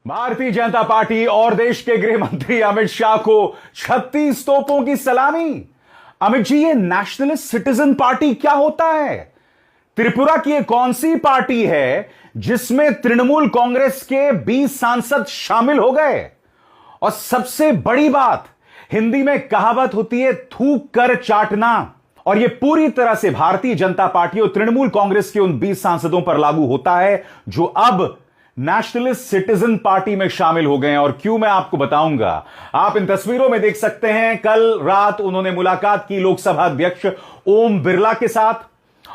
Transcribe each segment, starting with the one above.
Bharatiya Janata party और देश के गृह मंत्री अमित शाह को 36 तोपों की सलामी। अमित जी, ये नेशनलिस्ट सिटीजन पार्टी क्या होता है? त्रिपुरा की एक कौन सी पार्टी है जिसमें तृणमूल कांग्रेस के 20 सांसद शामिल हो गए? और सबसे बड़ी बात, हिंदी में कहावत होती है थूक कर चाटना, और यह पूरी तरह से भारतीय जनता पार्टी और तृणमूल कांग्रेस के उन 20 सांसदों पर लागू होता है जो अब नेशनलिस्ट सिटीजन पार्टी में शामिल हो गए हैं। और क्यों, मैं आपको बताऊंगा। आप इन तस्वीरों में देख सकते हैं, कल रात उन्होंने मुलाकात की लोकसभा अध्यक्ष ओम बिरला के साथ।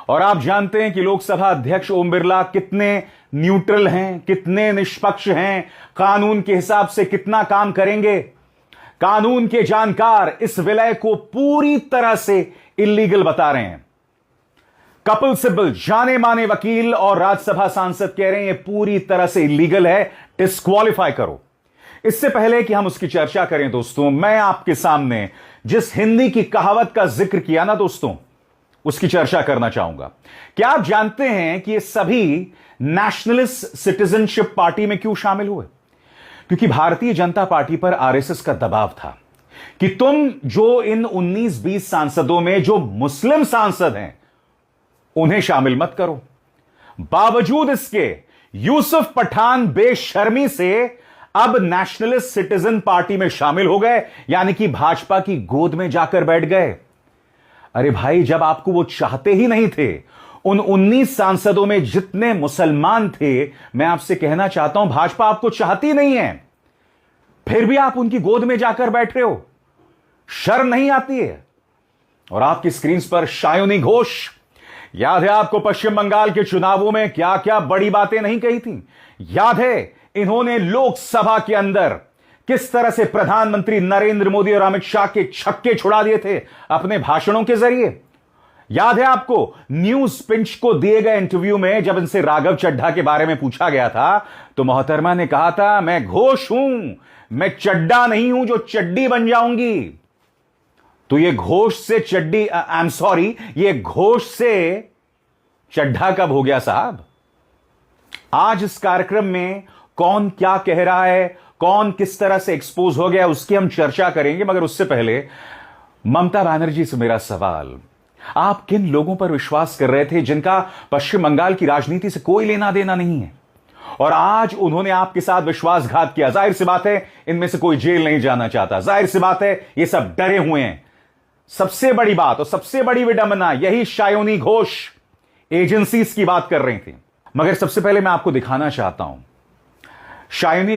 और आप जानते हैं कि लोकसभा अध्यक्ष ओम बिरला कितने न्यूट्रल हैं, कितने निष्पक्ष हैं, कानून के हिसाब से कितना काम करेंगे। कानून के जानकार इस विलय को पूरी तरह से इलीगल बता रहे हैं। कपिल सिब्बल, जाने माने वकील और राज्यसभा सांसद, कह रहे हैं यह पूरी तरह से इलीगल है, डिस्क्वालीफाई करो। इससे पहले कि हम उसकी चर्चा करें दोस्तों, मैं आपके सामने जिस हिंदी की कहावत का जिक्र किया ना दोस्तों, उसकी चर्चा करना चाहूंगा। क्या आप जानते हैं कि ये सभी नेशनलिस्ट सिटीजनशिप पार्टी में क्यों शामिल हुए? क्योंकि भारतीय जनता पार्टी पर आरएसएस का दबाव था कि तुम जो इन 19-20 सांसदों में जो मुस्लिम सांसद हैं उन्हें शामिल मत करो। बावजूद इसके यूसुफ पठान बेशर्मी से अब नेशनलिस्ट सिटीजन पार्टी में शामिल हो गए, यानी कि भाजपा की गोद में जाकर बैठ गए। अरे भाई, जब आपको वो चाहते ही नहीं थे, उन 19 सांसदों में जितने मुसलमान थे, मैं आपसे कहना चाहता हूं भाजपा आपको चाहती नहीं है, फिर भी आप उनकी गोद में जाकर बैठ रहे हो। शर्म नहीं आती है? और आपकी स्क्रीन पर शायोनी घोष, याद है आपको पश्चिम बंगाल के चुनावों में क्या क्या बड़ी बातें नहीं कही थी? याद है इन्होंने लोकसभा के अंदर किस तरह से प्रधानमंत्री नरेंद्र मोदी और अमित शाह के छक्के छुड़ा दिए थे अपने भाषणों के जरिए? याद है आपको न्यूज पिंच को दिए गए इंटरव्यू में जब इनसे राघव चड्ढा के बारे में पूछा गया था, तो मोहतरमा ने कहा था मैं घोष हूं, मैं चड्ढा नहीं हूं जो चड्डी बन जाऊंगी। तो ये घोष से चड्डी, आई एम सॉरी, ये घोष से चड्ढा कब हो गया साहब? आज इस कार्यक्रम में कौन क्या कह रहा है, कौन किस तरह से एक्सपोज हो गया, उसकी हम चर्चा करेंगे। मगर उससे पहले ममता बनर्जी से मेरा सवाल, आप किन लोगों पर विश्वास कर रहे थे जिनका पश्चिम बंगाल की राजनीति से कोई लेना देना नहीं है, और आज उन्होंने आपके साथ विश्वासघात किया? जाहिर सी बात है इनमें से कोई जेल नहीं जाना चाहता, जाहिर सी बात है ये सब डरे हुए हैं। सबसे बड़ी बात और सबसे बड़ी विडंबना, यही शायोनी घोष एजेंसीज की बात कर रही थी। मगर सबसे पहले मैं आपको दिखाना चाहता हूं शायोनी